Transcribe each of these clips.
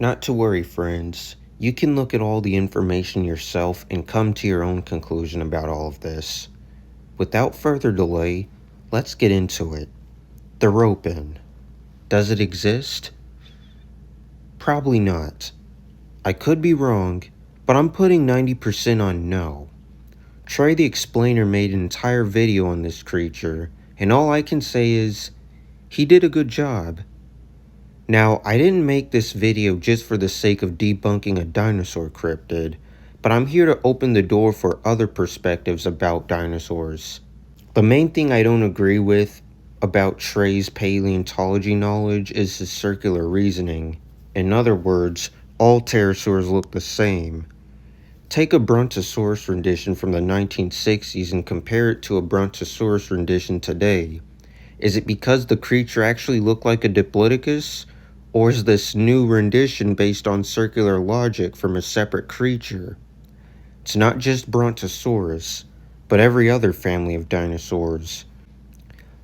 Not to worry, friends. You can look at all the information yourself and come to your own conclusion about all of this. Without further delay, let's get into it. The Ropen. Does it exist? Probably not. I could be wrong, but I'm putting 90% on no. Trey the Explainer made an entire video on this creature, and all I can say is, he did a good job. Now, I didn't make this video just for the sake of debunking a dinosaur cryptid, but I'm here to open the door for other perspectives about dinosaurs. The main thing I don't agree with about Trey's paleontology knowledge is his circular reasoning. In other words, all pterosaurs look the same. Take a Brontosaurus rendition from the 1960s and compare it to a Brontosaurus rendition today. Is it because the creature actually looked like a Diplodocus? Or is this new rendition based on circular logic from a separate creature? It's not just Brontosaurus, but every other family of dinosaurs.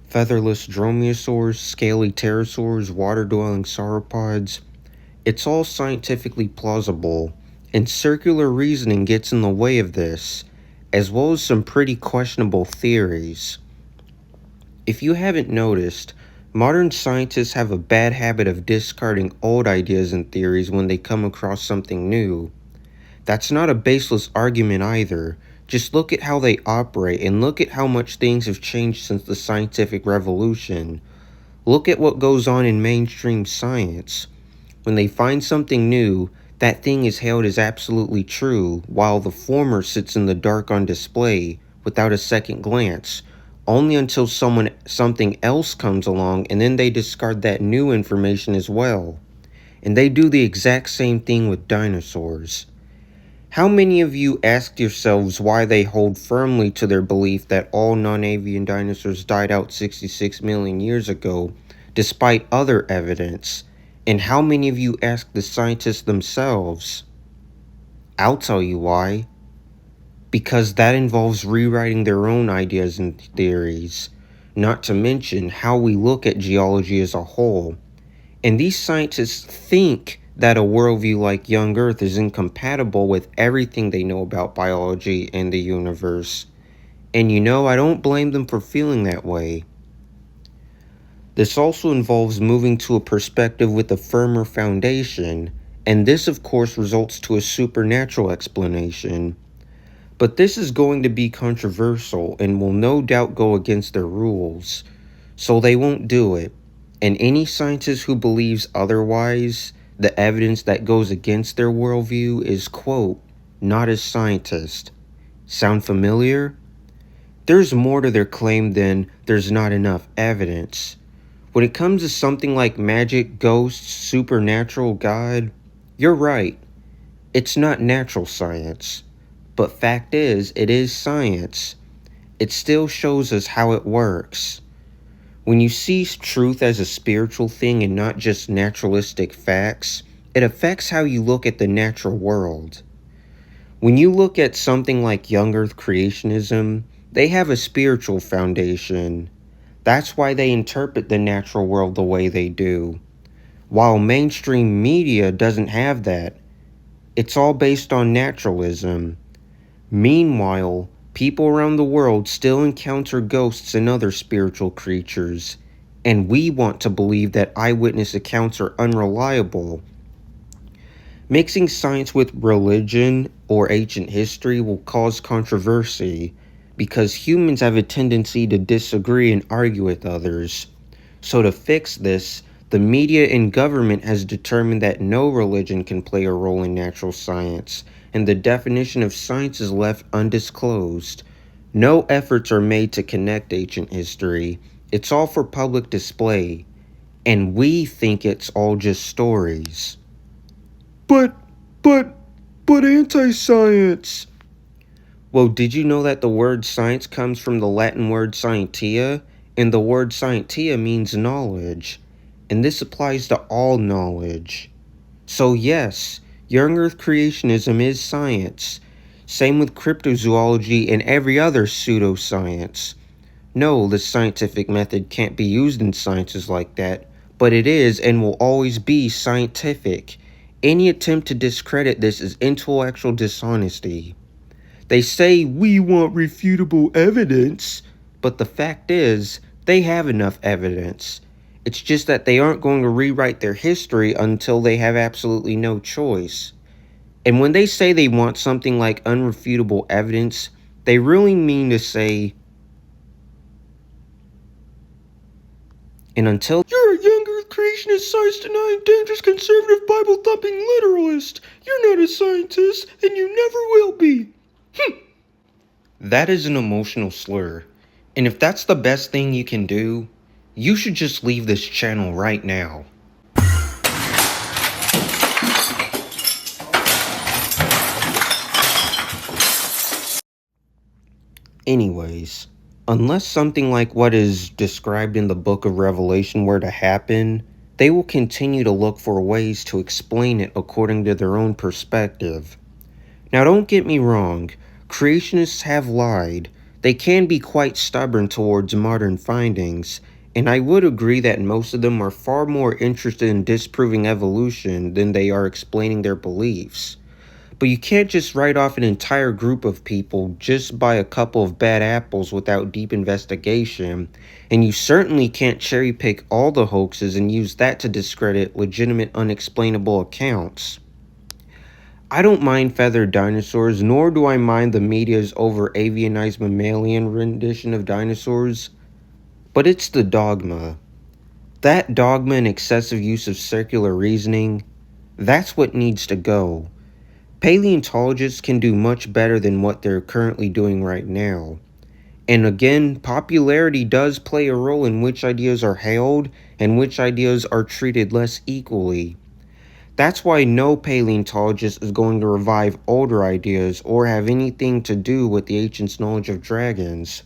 Featherless dromaeosaurs, scaly pterosaurs, water-dwelling sauropods. It's all scientifically plausible, and circular reasoning gets in the way of this, as well as some pretty questionable theories. If you haven't noticed, modern scientists have a bad habit of discarding old ideas and theories when they come across something new. That's not a baseless argument either. Just look at how they operate and look at how much things have changed since the scientific revolution. Look at what goes on in mainstream science. When they find something new, that thing is hailed as absolutely true, while the former sits in the dark on display without a second glance, only until something else comes along and then they discard that new information as well. And they do the exact same thing with dinosaurs. How many of you asked yourselves why they hold firmly to their belief that all non-avian dinosaurs died out 66 million years ago, despite other evidence? And how many of you asked the scientists themselves? I'll tell you why. Because that involves rewriting their own ideas and theories, not to mention how we look at geology as a whole. And these scientists think that a worldview like young Earth is incompatible with everything they know about biology and the universe. And I don't blame them for feeling that way. This also involves moving to a perspective with a firmer foundation, and this of course results to a supernatural explanation. But this is going to be controversial and will no doubt go against their rules, so they won't do it. And any scientist who believes otherwise, the evidence that goes against their worldview is, quote, not a scientist. Sound familiar? There's more to their claim than there's not enough evidence. When it comes to something like magic, ghosts, supernatural, God, you're right. It's not natural science. But fact is, it is science. It still shows us how it works. When you see truth as a spiritual thing and not just naturalistic facts, it affects how you look at the natural world. When you look at something like young Earth creationism, they have a spiritual foundation. That's why they interpret the natural world the way they do. While mainstream media doesn't have that, it's all based on naturalism. Meanwhile, people around the world still encounter ghosts and other spiritual creatures, and we want to believe that eyewitness accounts are unreliable. Mixing science with religion or ancient history will cause controversy, because humans have a tendency to disagree and argue with others. So to fix this, the media and government has determined that no religion can play a role in natural science, and the definition of science is left undisclosed. No efforts are made to connect ancient history. It's all for public display, and we think it's all just stories. But anti-science! Well, did you know that the word science comes from the Latin word scientia, and the word scientia means knowledge, and this applies to all knowledge. So yes, young Earth creationism is science. Same with cryptozoology and every other pseudoscience. No, the scientific method can't be used in sciences like that, but it is and will always be scientific. Any attempt to discredit this is intellectual dishonesty. They say we want refutable evidence, but the fact is, they have enough evidence. It's just that they aren't going to rewrite their history until they have absolutely no choice. And when they say they want something like unrefutable evidence, they really mean to say, and until you're a younger creationist, science-denying, dangerous, conservative, Bible-thumping literalist. You're not a scientist, and you never will be. That is an emotional slur. And if that's the best thing you can do, you should just leave this channel right now. Anyways, unless something like what is described in the book of Revelation were to happen, they will continue to look for ways to explain it according to their own perspective. Now don't get me wrong, creationists have lied. They can be quite stubborn towards modern findings, and I would agree that most of them are far more interested in disproving evolution than they are explaining their beliefs. But you can't just write off an entire group of people just by a couple of bad apples without deep investigation, and you certainly can't cherry pick all the hoaxes and use that to discredit legitimate unexplainable accounts. I don't mind feathered dinosaurs, nor do I mind the media's over-avianized mammalian rendition of dinosaurs, but it's the dogma. That dogma and excessive use of circular reasoning, that's what needs to go. Paleontologists can do much better than what they're currently doing right now. And again, popularity does play a role in which ideas are hailed and which ideas are treated less equally. That's why no paleontologist is going to revive older ideas or have anything to do with the ancients' knowledge of dragons.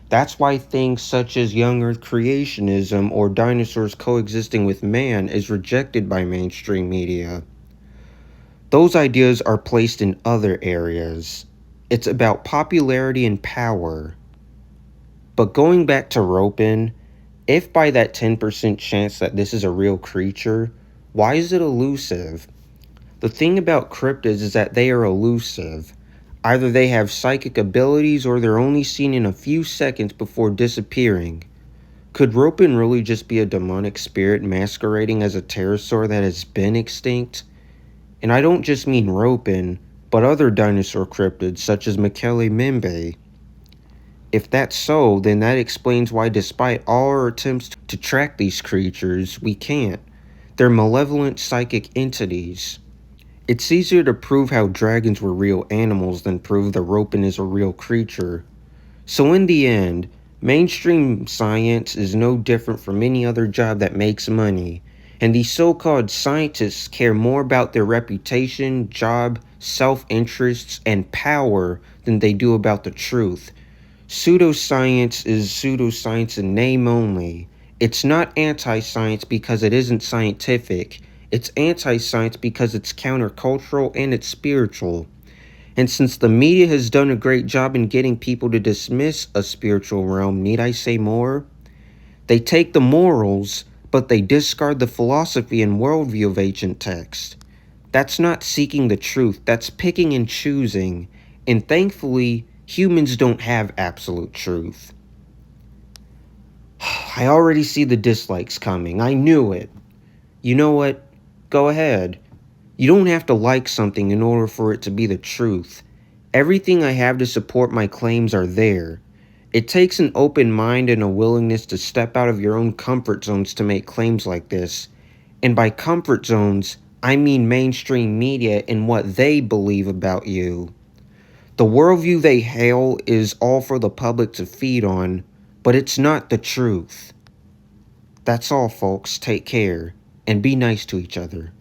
That's why things such as young earth creationism or dinosaurs coexisting with man is rejected by mainstream media. Those ideas are placed in other areas. It's about popularity and power. But going back to Ropen, if by that 10% chance that this is a real creature, why is it elusive? The thing about cryptids is that they are elusive. Either they have psychic abilities or they're only seen in a few seconds before disappearing. Could Ropen really just be a demonic spirit masquerading as a pterosaur that has been extinct? And I don't just mean Ropen, but other dinosaur cryptids such as Mekele Mimbe. If that's so, then that explains why despite all our attempts to track these creatures, we can't. They're malevolent psychic entities. It's easier to prove how dragons were real animals than prove the Ropen is a real creature. So in the end, mainstream science is no different from any other job that makes money. And these so-called scientists care more about their reputation, job, self-interests, and power than they do about the truth. Pseudoscience is pseudoscience in name only. It's not anti-science because it isn't scientific. It's anti-science because it's countercultural and it's spiritual. And since the media has done a great job in getting people to dismiss a spiritual realm, need I say more? They take the morals, but they discard the philosophy and worldview of ancient texts. That's not seeking the truth, that's picking and choosing. And thankfully, humans don't have absolute truth. I already see the dislikes coming. I knew it. You know what? Go ahead. You don't have to like something in order for it to be the truth. Everything I have to support my claims are there. It takes an open mind and a willingness to step out of your own comfort zones to make claims like this. And by comfort zones, I mean mainstream media and what they believe about you. The worldview they hail is all for the public to feed on, but it's not the truth. That's all, folks. Take care, and be nice to each other.